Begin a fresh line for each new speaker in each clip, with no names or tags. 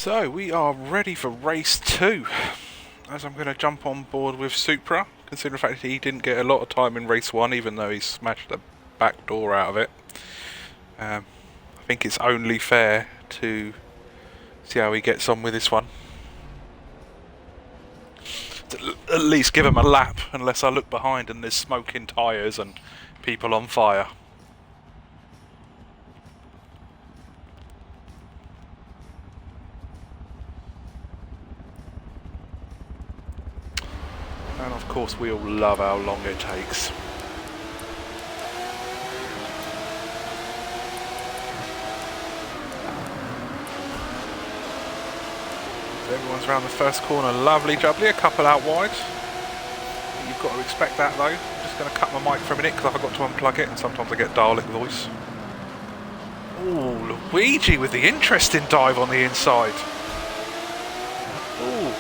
So we are ready for race 2, as I'm going to jump on board with Supra, considering the fact that he didn't get a lot of time in race 1, even though he smashed the back door out of it. I think it's only fair to see how he gets on with this one. To at least give him a lap, unless I look behind and there's smoking tyres and people on fire. And of course we all love how long it takes. Everyone's around the first corner, lovely jubbly, a couple out wide. You've got to expect that though. I'm just going to cut my mic for a minute because I forgot to unplug it and sometimes I get Dalek voice. Ooh, Luigi with the interesting dive on the inside. Ooh,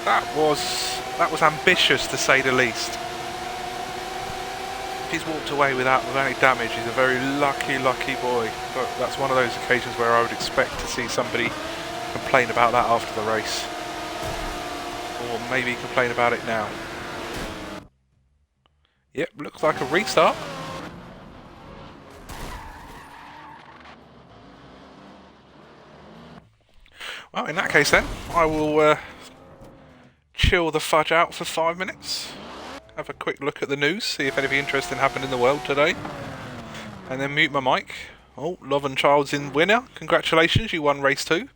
that was ambitious to say the least. If he's walked away without any damage, he's a very lucky boy. But that's one of those occasions where I would expect to see somebody complain about that after the race, or maybe complain about it now. Yep, looks like a restart. Well, in that case then, I will chill the fudge out for 5 minutes, have a quick look at the news, see if anything interesting happened in the world today, and then mute my mic. Oh, Love and Child's in winner. Congratulations, you won race 2.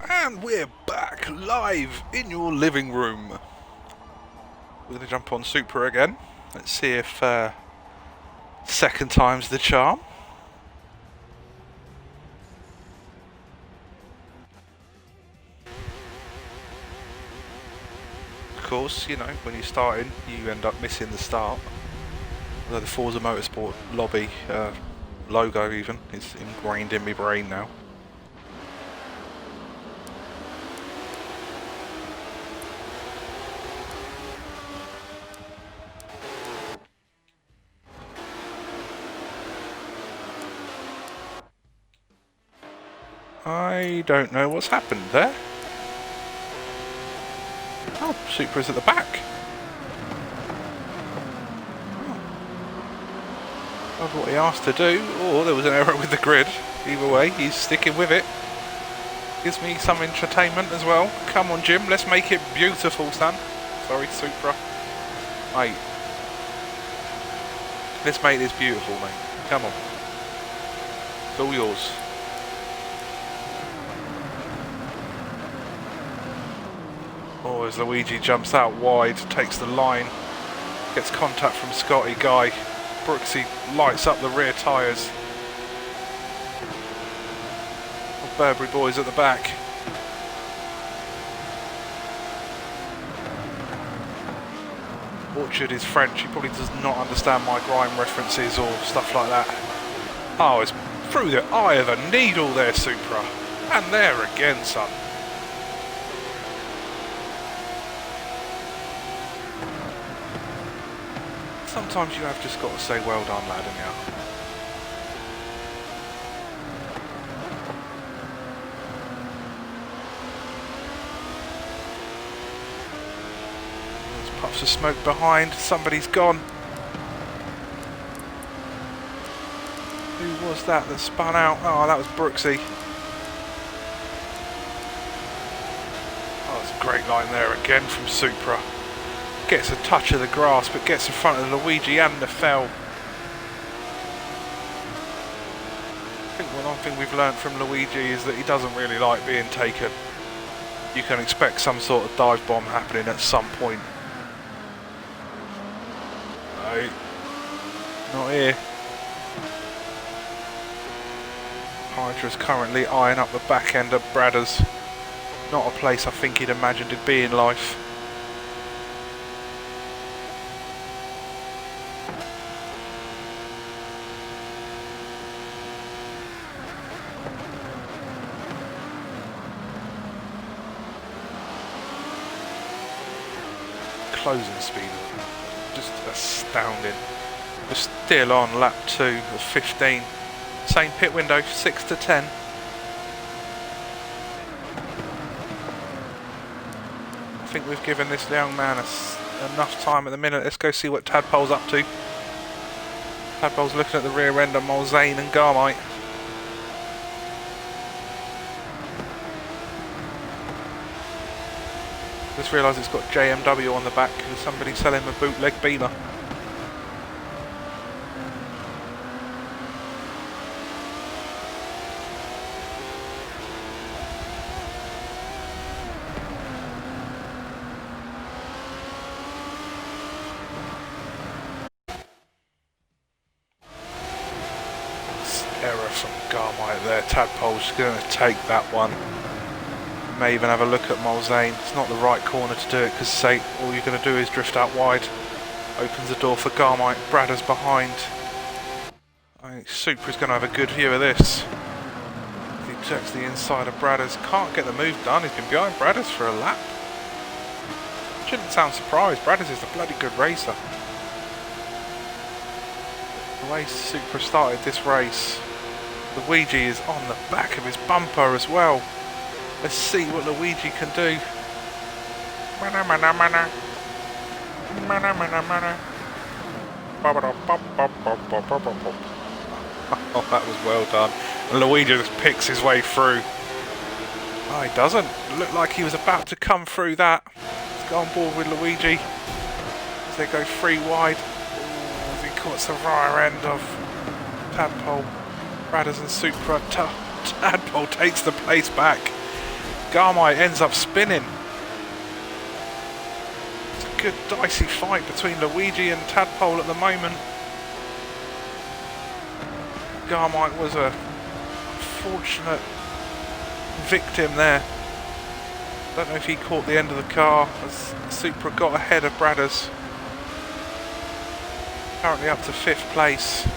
And we're back live in your living room. We're going to jump on Supra again. Let's see if second time's the charm. Of course, you know, when you're starting, you end up missing the start. Although the Forza Motorsport lobby logo even is ingrained in my brain now. I don't know what's happened there. Oh, Supra's at the back. That's what he asked to do. Oh, there was an error with the grid. Either way, he's sticking with it. Gives me some entertainment as well. Come on, Jim, let's make it beautiful, son. Sorry, Supra. Mate. Let's make this beautiful, mate. Come on. It's all yours. Oh, as Luigi jumps out wide, takes the line, gets contact from Scotty Guy. Brooksy lights up the rear tyres. Burberry boys at the back. Orchard is French, he probably does not understand my grime references or stuff like that. Oh, it's through the eye of a needle there, Supra. And there again, son. Sometimes you have just got to say well done, lad, haven't you? There's puffs of smoke behind, somebody's gone. Who was that spun out? Oh, that was Brooksy. Oh, it's a great line there again from Supra. Gets a touch of the grass, but gets in front of Luigi and Nefel. I think one thing we've learned from Luigi is that he doesn't really like being taken. You can expect some sort of dive bomb happening at some point. No, not here. Hydra's currently eyeing up the back end of Bradders. Not a place I think he'd imagined it'd be in life. Closing speed, just astounding. We're still on lap 2 of 15. Same pit window, 6 to 10. I think we've given this young man enough time at the minute. Let's go see what Tadpole's up to. Tadpole's looking at the rear end of Mulzane and Garmite. Just realised it's got JMW on the back and somebody's selling a bootleg Beamer. Error from Garmite there. Tadpole's going to take that one. May even have a look at Mulzane. It's not the right corner to do it because say all you're going to do is drift out wide. Opens the door for Garmite. Bradders behind. I think Supra's going to have a good view of this. He checks the inside of Bradders. Can't get the move done. He's been behind Bradders for a lap. Shouldn't sound surprised. Bradders is a bloody good racer. The way Supra started this race, Luigi is on the back of his bumper as well. Let's see what Luigi can do. Mana mana mana. Mana mana mana. Oh, that was well done. And Luigi just picks his way through. Oh, he doesn't. Look like he was about to come through that. Let's go on board with Luigi. As they go 3 wide. Ooh, as he caught the rear end of Tadpole. Bradders and Supra. Tadpole takes the place back. Garmite ends up spinning. It's a good dicey fight between Luigi and Tadpole at the moment. Garmite was a unfortunate victim there. Don't know if he caught the end of the car as Supra got ahead of Bradders. Currently up to 5th place.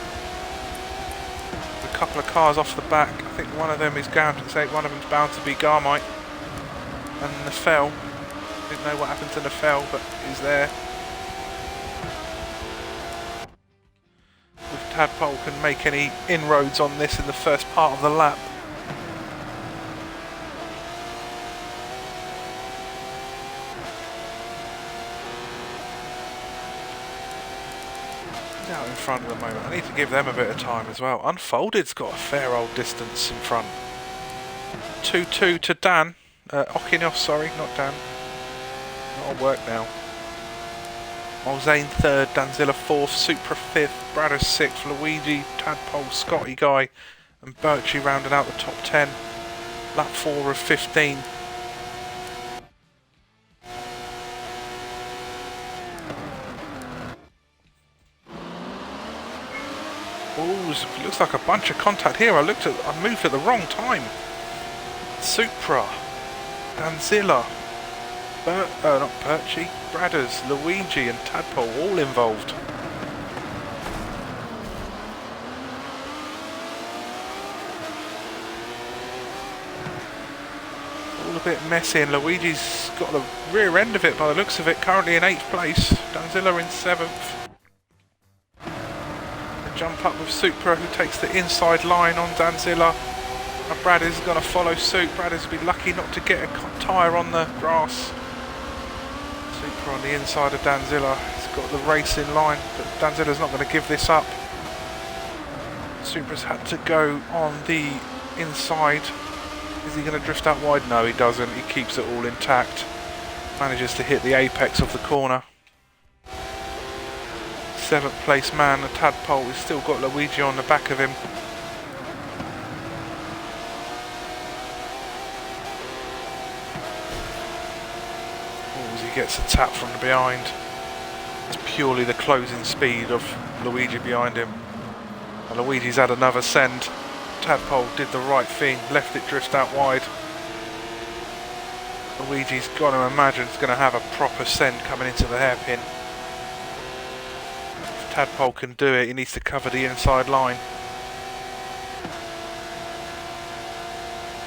A couple of cars off the back. I think one of them is going to say one of them's bound to be Garmite. And Nefel, didn't know what happened to Nefel, but he's there. If Tadpole can make any inroads on this in the first part of the lap. He's out in front at the moment. I need to give them a bit of time as well. Unfolded's got a fair old distance in front. 2-2 to Dan. Hockenheim, sorry, not Dan. Not at work now. Mulzane 3rd, Danzilla 4th, Supra 5th, Bradders 6th, Luigi, Tadpole, Scotty Guy and Birchie rounding out the top 10. Lap 4 of 15. Oh, looks like a bunch of contact here. I moved at the wrong time. Supra, Danzilla, not Birchie, Bradders, Luigi and Tadpole all involved. All a bit messy, and Luigi's got the rear end of it by the looks of it, currently in 8th place. Danzilla in 7th. Jump up with Supra, who takes the inside line on Danzilla. And Bradders is going to follow suit. Bradders will be lucky not to get a tyre on the grass. Supra on the inside of Danzilla. He's got the race in line, but Danzilla's not going to give this up. Supra's had to go on the inside. Is he going to drift out wide? No, he doesn't. He keeps it all intact. Manages to hit the apex of the corner. 7th place man, the Tadpole, has still got Luigi on the back of him. Oh, as he gets a tap from the behind. It's purely the closing speed of Luigi behind him. And Luigi's had another send. Tadpole did the right thing, left it drift out wide. Luigi's got to imagine it's going to have a proper send coming into the hairpin. Tadpole can do it, he needs to cover the inside line.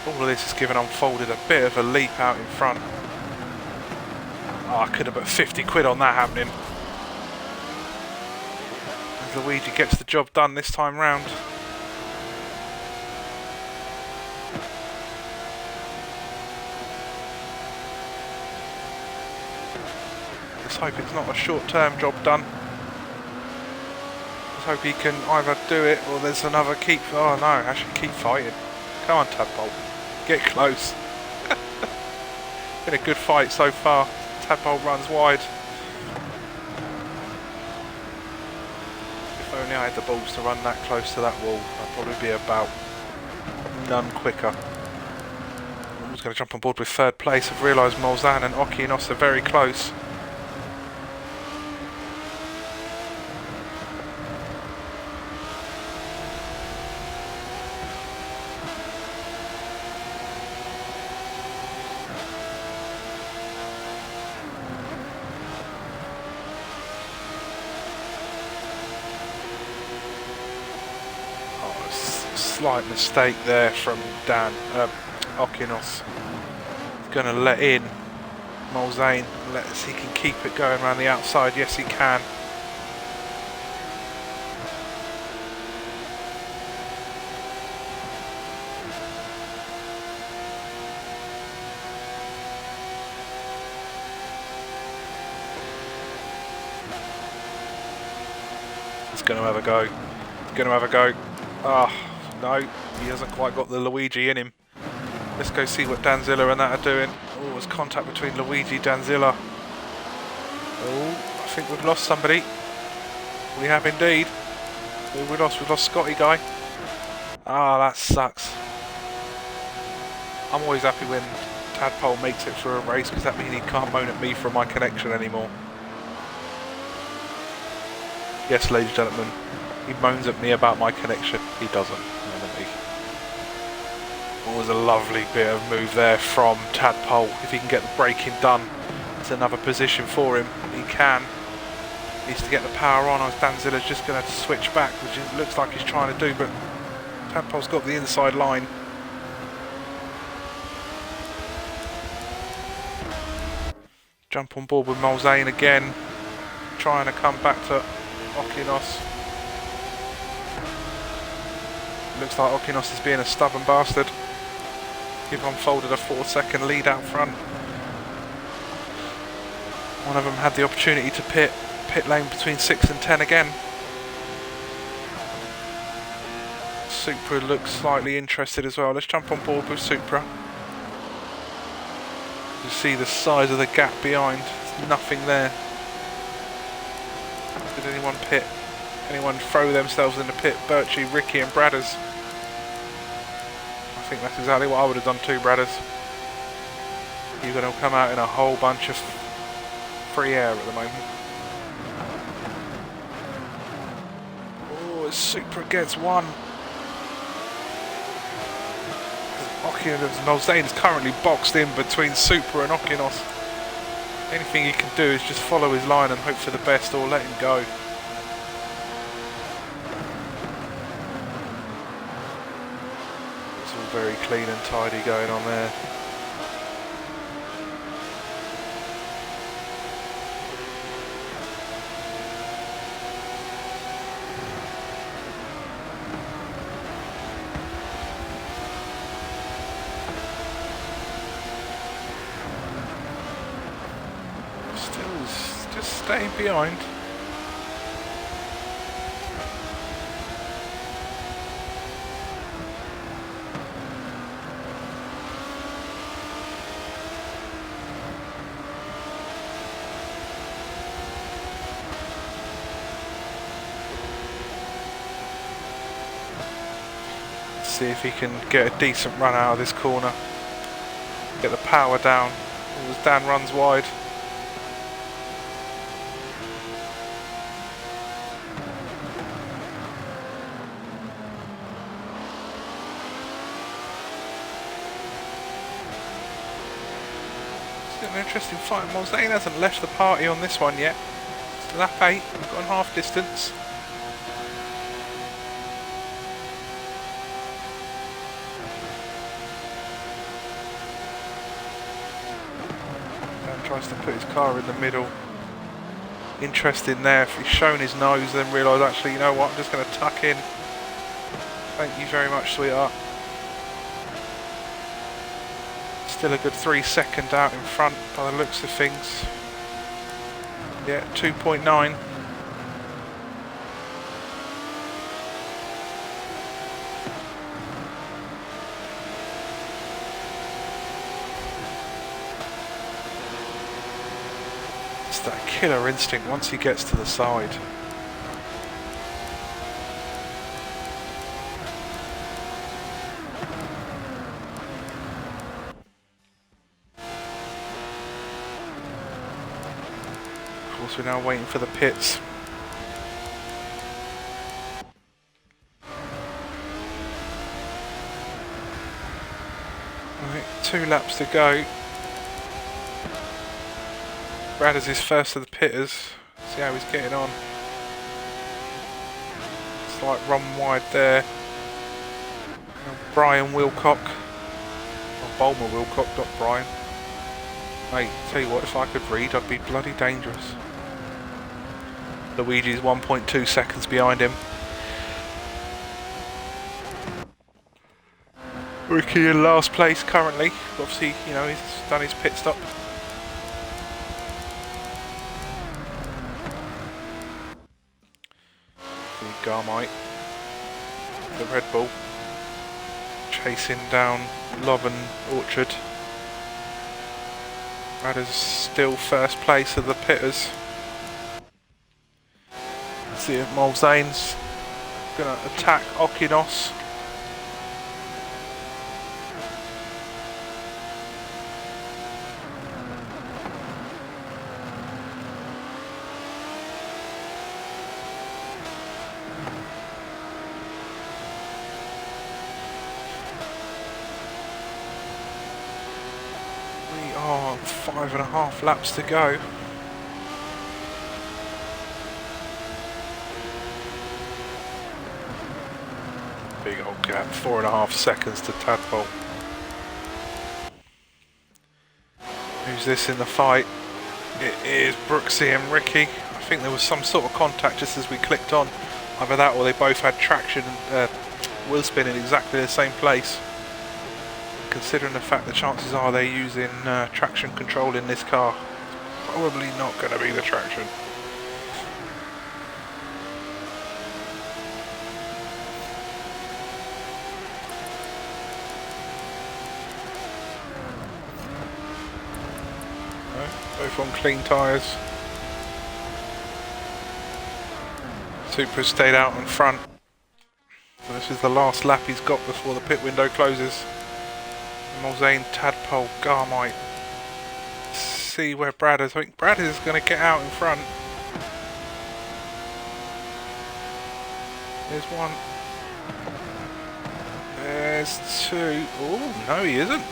All of this has given Unfolded a bit of a leap out in front. Oh, I could have put 50 quid on that happening. As Luigi gets the job done this time round. Let's hope it's not a short-term job done. Hope he can either do it or there's another keep. Oh no, actually keep fighting. Come on, Tadpole, get close. Been a good fight so far. Tadpole runs wide. If only I had the balls to run that close to that wall, I'd probably be about none quicker. I was going to jump on board with 3rd place. I've realised Molzan and Okinos are very close. Slight mistake there from Okinos. He's going to let in Molzane, he can keep it going around the outside. Yes, he can. He's going to have a go. He's going to have a go. Ah. No, he hasn't quite got the Luigi in him. Let's go see what Danzilla and that are doing. Oh, there's contact between Luigi and Danzilla. Oh, I think we've lost somebody. We have indeed. Who we lost? We've lost Scotty guy. Ah, that sucks. I'm always happy when Tadpole makes it for a race, because that means he can't moan at me for my connection anymore. Yes, ladies and gentlemen, he moans at me about my connection. He doesn't. Always a lovely bit of move there from Tadpole. If he can get the braking done, it's another position for him. He can. Needs to get the power on. Danzilla's just going to have to switch back, which it looks like he's trying to do, but Tadpole's got the inside line. Jump on board with Molzane again, trying to come back to Okinos. Looks like Okinos is being a stubborn bastard. Give Unfolded a 4-second lead out front. One of them had the opportunity to pit lane between 6 and 10 again. Supra looks slightly interested as well. Let's jump on board with Supra. You see the size of the gap behind. There's nothing there. Did anyone pit? Anyone throw themselves in the pit? Birchie, Ricky and Bradders. think that's exactly what I would have done too, Bradders. You're going to come out in a whole bunch of free air at the moment. Oh, Supra gets one. Mulvaney is currently boxed in between Supra and Okinos. Anything he can do is just follow his line and hope for the best, or let him go. It's all very clean and tidy going on there. Staying behind. Let's see if he can get a decent run out of this corner. Get the power down. As Dan runs wide. An interesting fight. Mulvaney hasn't left the party on this one yet. It's lap 8, we've got half distance. Dan tries to put his car in the middle. Interesting there, if he's shown his nose then realise actually, you know what, I'm just going to tuck in. Thank you very much, sweetheart. Still a good 3 seconds out in front by the looks of things. Yeah, 2.9. It's that killer instinct once he gets to the side. We're now waiting for the pits. Right, 2 laps to go. Bradders is first of the pitters. See how he's getting on. Slight run wide there. Brian Wilcock. Or Bulmer Wilcock, not Brian. Mate, tell you what, if I could read, I'd be bloody dangerous. Luigi's 1.2 seconds behind him. Ricky in last place currently. Obviously, you know, he's done his pit stop. The Garmite. The Red Bull. Chasing down Loven Orchard. Bradders still first place of the pitters. See if Mulvaney's going to attack Okinos. We are 5.5 laps to go. Big old gap, 4.5 seconds to Tadpole. Who's this in the fight? It is Brooksy and Ricky. I think there was some sort of contact just as we clicked on. Either that or they both had traction and wheel spin in exactly the same place. Considering the fact the chances are they're using traction control in this car, probably not going to be the traction. Both on clean tyres. Supra's stayed out in front. So this is the last lap he's got before the pit window closes. Mulzane, Tadpole, Garmite. See where Brad is. I think Brad is going to get out in front. There's one. There's two. Oh, no, he isn't.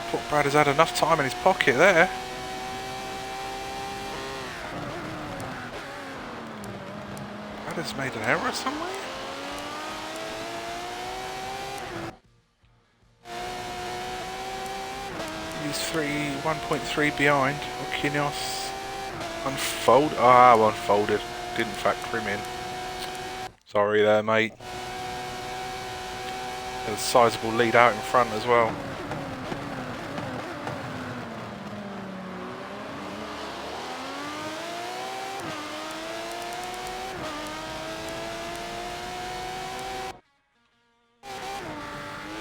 Thought Brad has had enough time in his pocket there. Brad has made an error somewhere. He's 1.3 behind. Okinos. Unfold. Ah, unfolded. Didn't factor him in. Sorry there, mate. There's a sizable lead out in front as well.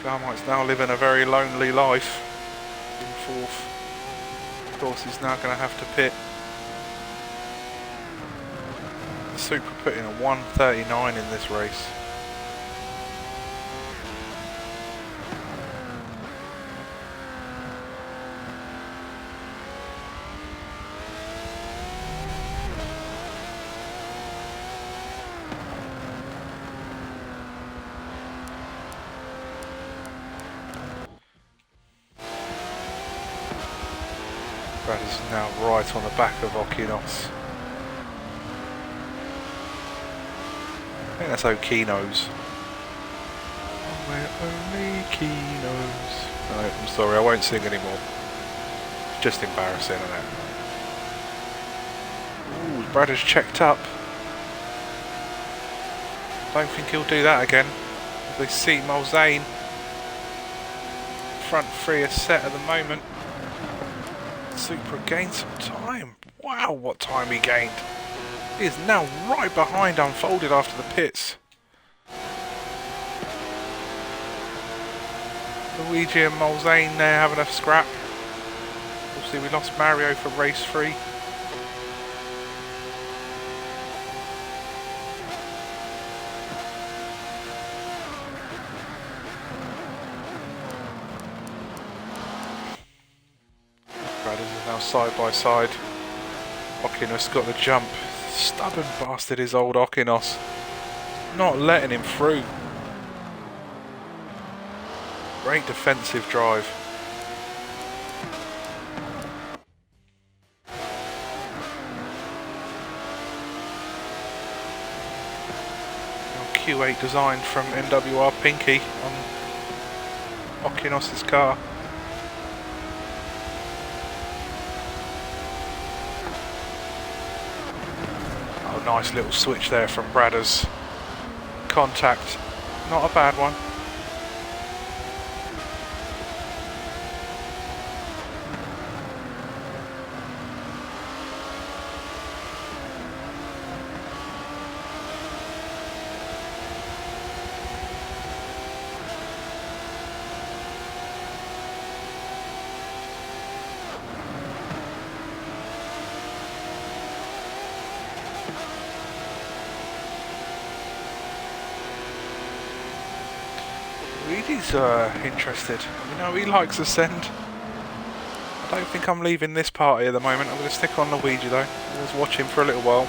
Garmite's now living a very lonely life. In fourth. Of course, he's now going to have to pit. Super put in a 1:39 in this race. Brad is now right on the back of Okinos. I think that's Okinos. Where only Kinos. No, I'm sorry, I won't sing anymore. It's just embarrassing, isn't it? Ooh, Brad has checked up. Don't think he'll do that again. They see Mulzane. Front three are set at the moment. Super gained some time. Wow, what time he gained. He is now right behind Unfolded after the pits. Luigi and Mulzane there having a scrap. Obviously we lost Mario for race 3. Brothers are now side by side. Okinos got the jump. Stubborn bastard is old Okinos. Not letting him through. Great defensive drive. Q8 designed from NWR Pinky on Okinos' car. Oh, nice little switch there from Bradders. Contact, not a bad one. He's interested. You know, he likes Ascend. I don't think I'm leaving this party at the moment. I'm going to stick on Luigi though. I was watching for a little while.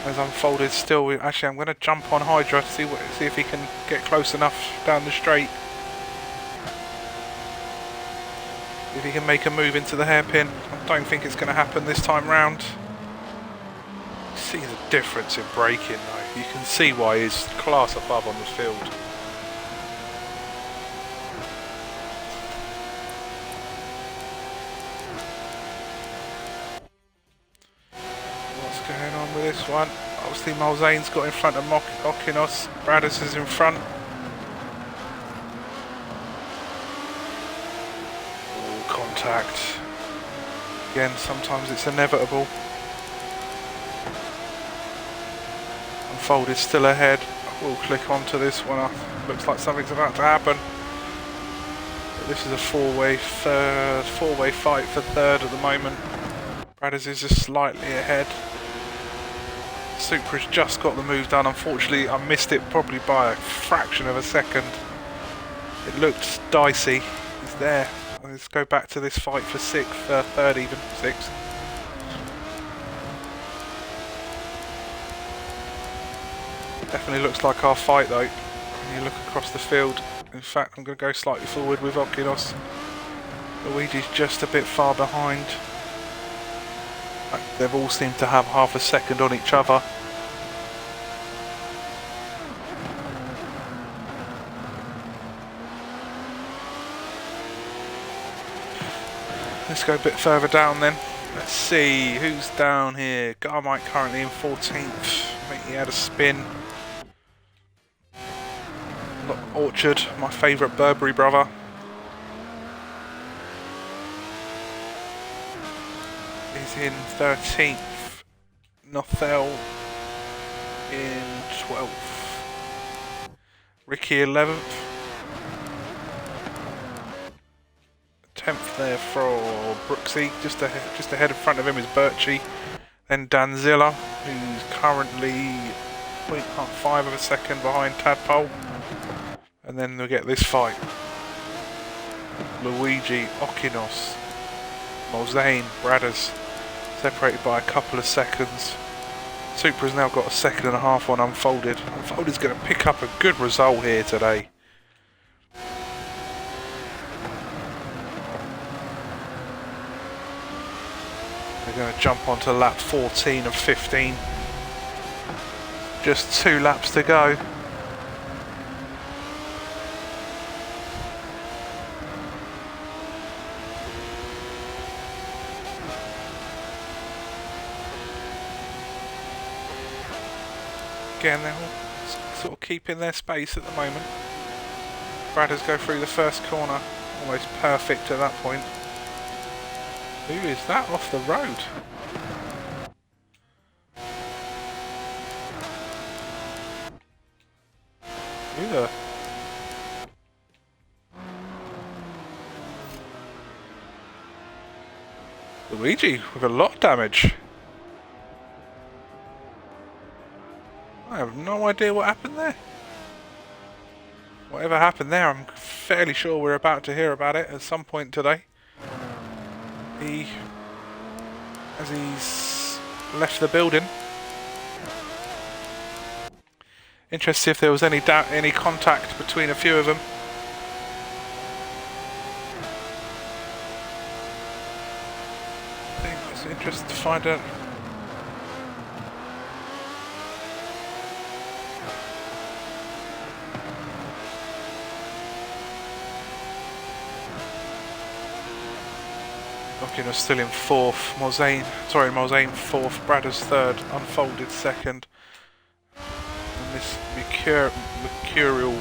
As Unfolded still. Actually, I'm going to jump on Hydra to see if he can get close enough down the straight. If he can make a move into the hairpin. I don't think it's going to happen this time round. See the difference in braking though. You can see why he's class above on the field. This one, obviously Mulzane's got in front of Okinos, Bradders is in front. Ooh, contact. Again, sometimes it's inevitable. Unfolded still ahead. We'll click onto this one. Looks like something's about to happen. But this is a four-way fight for third at the moment. Bradders is just slightly ahead. Supra's just got the move done. Unfortunately, I missed it probably by a fraction of a second. It looked dicey. He's there. Let's go back to this fight for third even, sixth. Definitely looks like our fight though. When you look across the field. In fact, I'm going to go slightly forward with Okinos. Luigi's just a bit far behind. They've all seemed to have half a second on each other. Let's go a bit further down then. Let's see who's down here. Garmite currently in 14th. I think he had a spin. Orchard, my favourite Burberry brother. Is in 13th. Nothel in 12th. Ricky 11th. 10th there for Brooksy. Just ahead in front of him is Birchie. Then Danzilla, who's currently 0.5 of a second behind Tadpole. And then we'll get this fight. Luigi, Okinos, Mulzane, Bradders, separated by a couple of seconds. Supra's now got a second and a half on Unfolded. Unfolded's going to pick up a good result here today. They're going to jump onto lap 14 of 15. Just 2 laps to go. Again, they're all sort of keeping their space at the moment. Bradders go through the first corner, almost perfect at that point. Who is that off the road? Who the... Luigi with a lot of damage. I have no idea what happened there. Whatever happened there, I'm fairly sure we're about to hear about it at some point today. As he's left the building. Interested if there was any contact between a few of them. I think it's interesting to find out. Hockenheim still in 4th, Mulzane 4th, Bradders 3rd, Unfolded 2nd. And this mercurial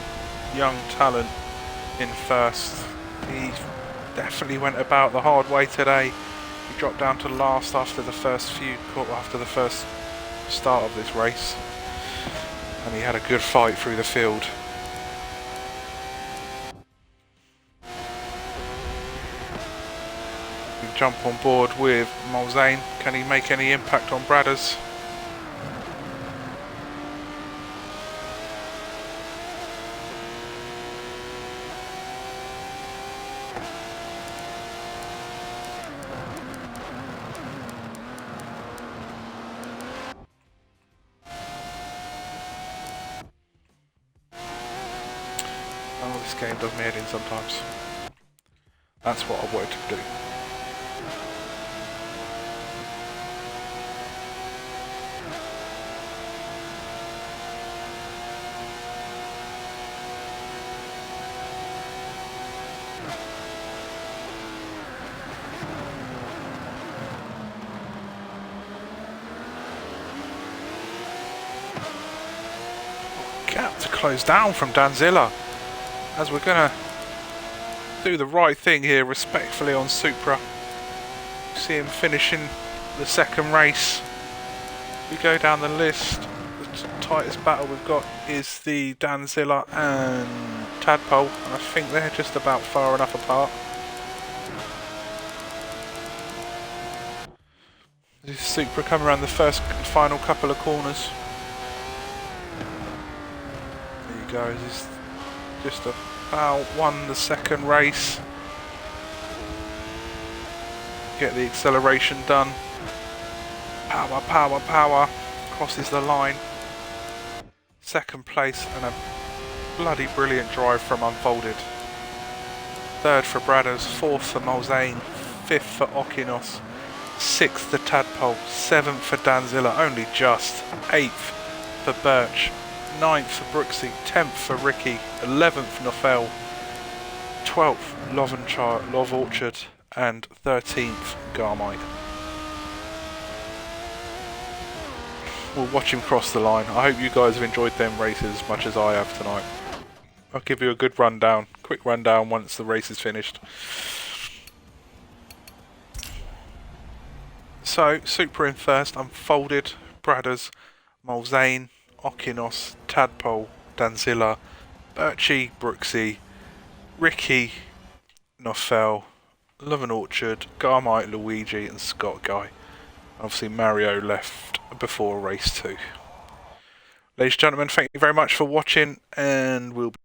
young talent in 1st. He definitely went about the hard way today. He dropped down to last after the first start of this race. And he had a good fight through the field. Jump on board with Mulzane. Can he make any impact on Bradders? Oh, this game does me head in sometimes. That's what I wanted to do. Gap to close down from Danzilla, as we're going to do the right thing here respectfully on Supra. See him finishing the second race. We go down the list, the tightest battle we've got is the Danzilla and Tadpole. I think they're just about far enough apart. This is Supra coming around the final couple of corners. There you go, this is just a Powell won the second race. Get the acceleration done. Power, power, power. Crosses the line. Second place and a bloody brilliant drive from Unfolded. Third for Bradders, fourth for Mulzane, fifth for Okinos, sixth for Tadpole, seventh for Danzilla, only just, eighth for Birch, ninth for Brooksy, 10th for Ricky, 11th Nofel, 12th Love Orchard, and 13th Garmite. We'll watch him cross the line. I hope you guys have enjoyed them races as much as I have tonight. I'll give you a good rundown, quick rundown once the race is finished. So, Supra in first, Unfolded, Bradders, Mulzane, Okinos, Tadpole, Danzilla, Birchie, Brooksy, Ricky, Nofel, Love and Orchard, Garmite, Luigi and Scott Guy. Obviously Mario left before race 2. Ladies and gentlemen, thank you very much for watching, and we'll be